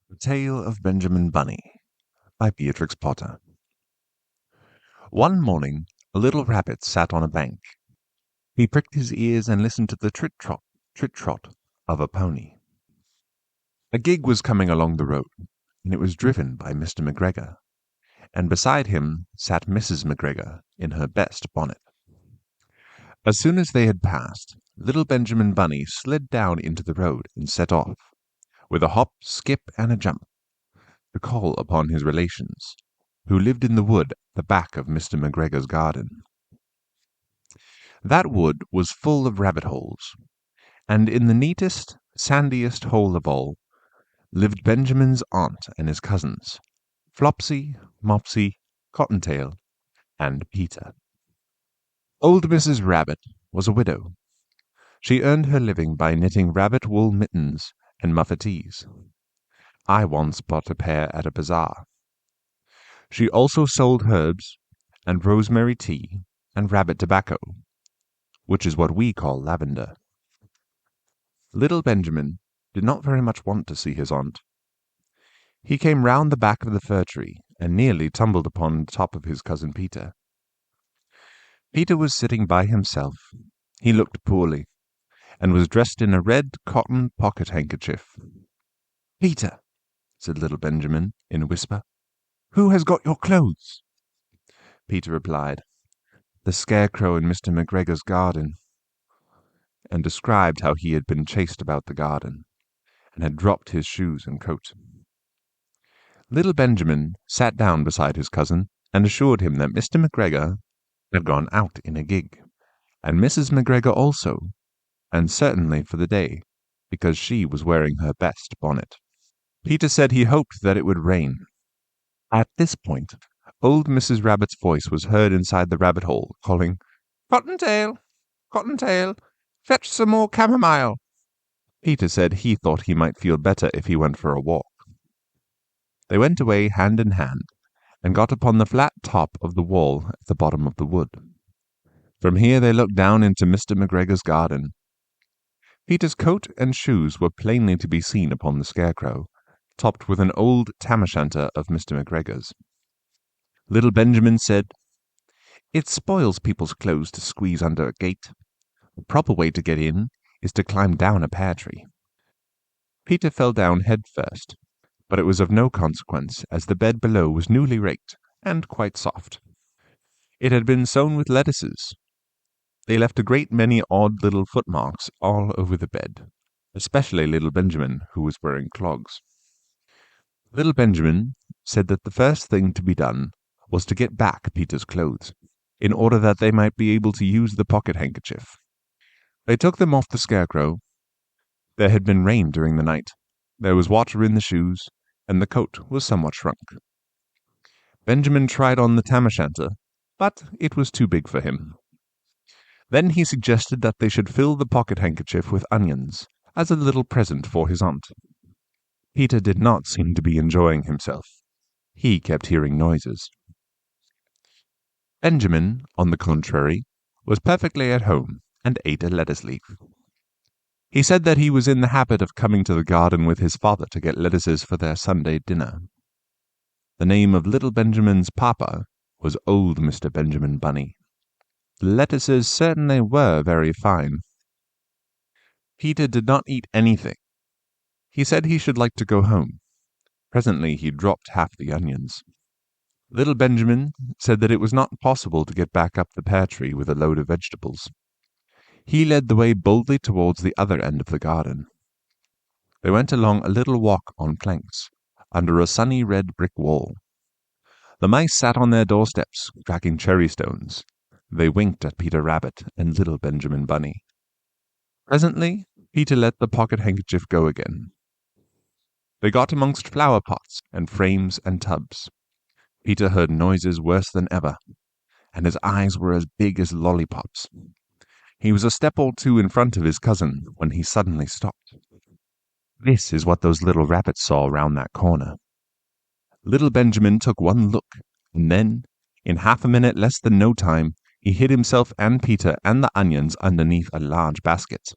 The Tale of Benjamin Bunny by Beatrix Potter. One morning a little rabbit sat on a bank. He pricked his ears and listened to the trit-trot of a pony. A gig was coming along the road, and it was driven by Mr. McGregor, and beside him sat Mrs. McGregor in her best bonnet. As soon as they had passed, little Benjamin Bunny slid down into the road and set off, with a hop, skip, and a jump, to call upon his relations, who lived in the wood at the back of Mr. McGregor's garden. That wood was full of rabbit holes, and in the neatest, sandiest hole of all lived Benjamin's aunt and his cousins, Flopsy, Mopsy, Cottontail, and Peter. Old Mrs. Rabbit was a widow. She earned her living by knitting rabbit wool mittens and muffetees. I once bought a pair at a bazaar. She also sold herbs and rosemary tea and rabbit tobacco, which is what we call lavender. Little Benjamin did not very much want to see his aunt. He came round the back of the fir tree and nearly tumbled upon the top of his cousin Peter. Peter was sitting by himself. He looked poorly, and was dressed in a red cotton pocket-handkerchief. "Peter," said little Benjamin in a whisper, "who has got your clothes?" Peter replied, "The scarecrow in Mr. McGregor's garden," and described how he had been chased about the garden, and had dropped his shoes and coat. Little Benjamin sat down beside his cousin, and assured him that Mr. McGregor had gone out in a gig, and Mrs. McGregor also, and certainly for the day, because she was wearing her best bonnet. Peter said he hoped that it would rain. At this point, old Mrs. Rabbit's voice was heard inside the rabbit hole, calling, "Cottontail, Cottontail, fetch some more chamomile." Peter said he thought he might feel better if he went for a walk. They went away hand in hand, and got upon the flat top of the wall at the bottom of the wood. From here they looked down into Mr. McGregor's garden. Peter's coat and shoes were plainly to be seen upon the scarecrow, topped with an old tam-o'-shanter of Mr. McGregor's. Little Benjamin said, "It spoils people's clothes to squeeze under a gate. The proper way to get in is to climb down a pear tree." Peter fell down head first, but it was of no consequence, as the bed below was newly raked and quite soft. It had been sown with lettuces. They left a great many odd little footmarks all over the bed, especially little Benjamin, who was wearing clogs. Little Benjamin said that the first thing to be done was to get back Peter's clothes, in order that they might be able to use the pocket-handkerchief. They took them off the scarecrow. There had been rain during the night. There was water in the shoes, and the coat was somewhat shrunk. Benjamin tried on the tam-o'-shanter, but it was too big for him. Then he suggested that they should fill the pocket-handkerchief with onions, as a little present for his aunt. Peter did not seem to be enjoying himself. He kept hearing noises. Benjamin, on the contrary, was perfectly at home, and ate a lettuce leaf. He said that he was in the habit of coming to the garden with his father to get lettuces for their Sunday dinner. The name of little Benjamin's papa was old Mr. Benjamin Bunny. The lettuces certainly were very fine. Peter did not eat anything. He said he should like to go home. Presently he dropped half the onions. Little Benjamin said that it was not possible to get back up the pear tree with a load of vegetables. He led the way boldly towards the other end of the garden. They went along a little walk on planks, under a sunny red brick wall. The mice sat on their doorsteps, cracking cherry stones. They winked at Peter Rabbit and little Benjamin Bunny. Presently, Peter let the pocket-handkerchief go again. They got amongst flower pots and frames and tubs. Peter heard noises worse than ever, and his eyes were as big as lollipops. He was a step or two in front of his cousin when he suddenly stopped. This is what those little rabbits saw round that corner. Little Benjamin took one look, and then, in half a minute less than no time, he hid himself and Peter and the onions underneath a large basket.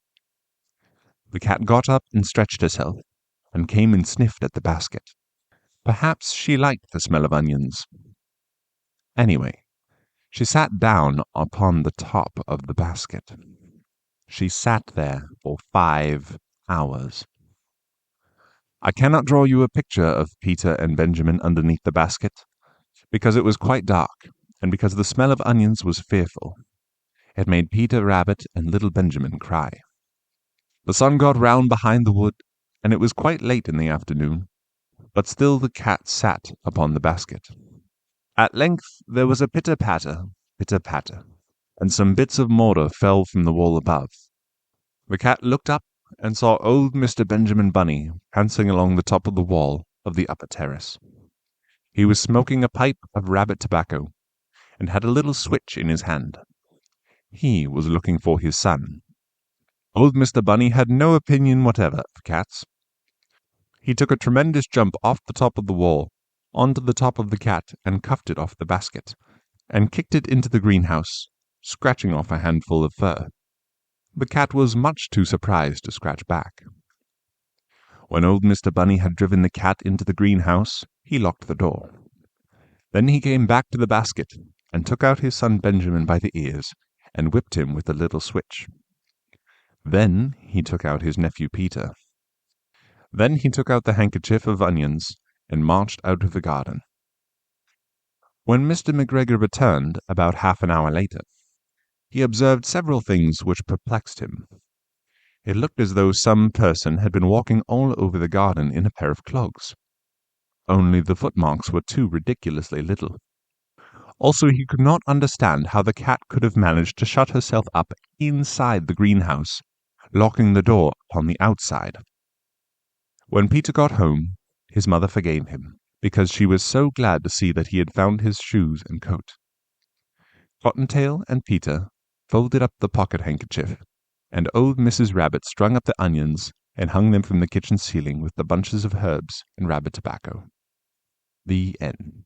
The cat got up and stretched herself, and came and sniffed at the basket. Perhaps she liked the smell of onions. Anyway, she sat down upon the top of the basket. She sat there for 5 hours. I cannot draw you a picture of Peter and Benjamin underneath the basket, because it was quite dark, and because the smell of onions was fearful. It made Peter Rabbit and little Benjamin cry. The sun got round behind the wood, and it was quite late in the afternoon, but still the cat sat upon the basket. At length there was a pitter-patter, and some bits of mortar fell from the wall above. The cat looked up and saw old Mr. Benjamin Bunny prancing along the top of the wall of the upper terrace. He was smoking a pipe of rabbit tobacco, and had a little switch in his hand. He was looking for his son. Old Mr. Bunny had no opinion whatever of cats. He took a tremendous jump off the top of the wall, onto the top of the cat, and cuffed it off the basket, and kicked it into the greenhouse, scratching off a handful of fur. The cat was much too surprised to scratch back. When old Mr. Bunny had driven the cat into the greenhouse, he locked the door. Then he came back to the basket, and took out his son Benjamin by the ears, and whipped him with the little switch. Then he took out his nephew Peter. Then he took out the handkerchief of onions, and marched out of the garden. When Mr. McGregor returned, about half an hour later, he observed several things which perplexed him. It looked as though some person had been walking all over the garden in a pair of clogs. Only the footmarks were too ridiculously little. Also, he could not understand how the cat could have managed to shut herself up inside the greenhouse, locking the door upon the outside. When Peter got home, his mother forgave him, because she was so glad to see that he had found his shoes and coat. Cottontail and Peter folded up the pocket-handkerchief, and old Mrs. Rabbit strung up the onions and hung them from the kitchen ceiling with the bunches of herbs and rabbit tobacco. The end.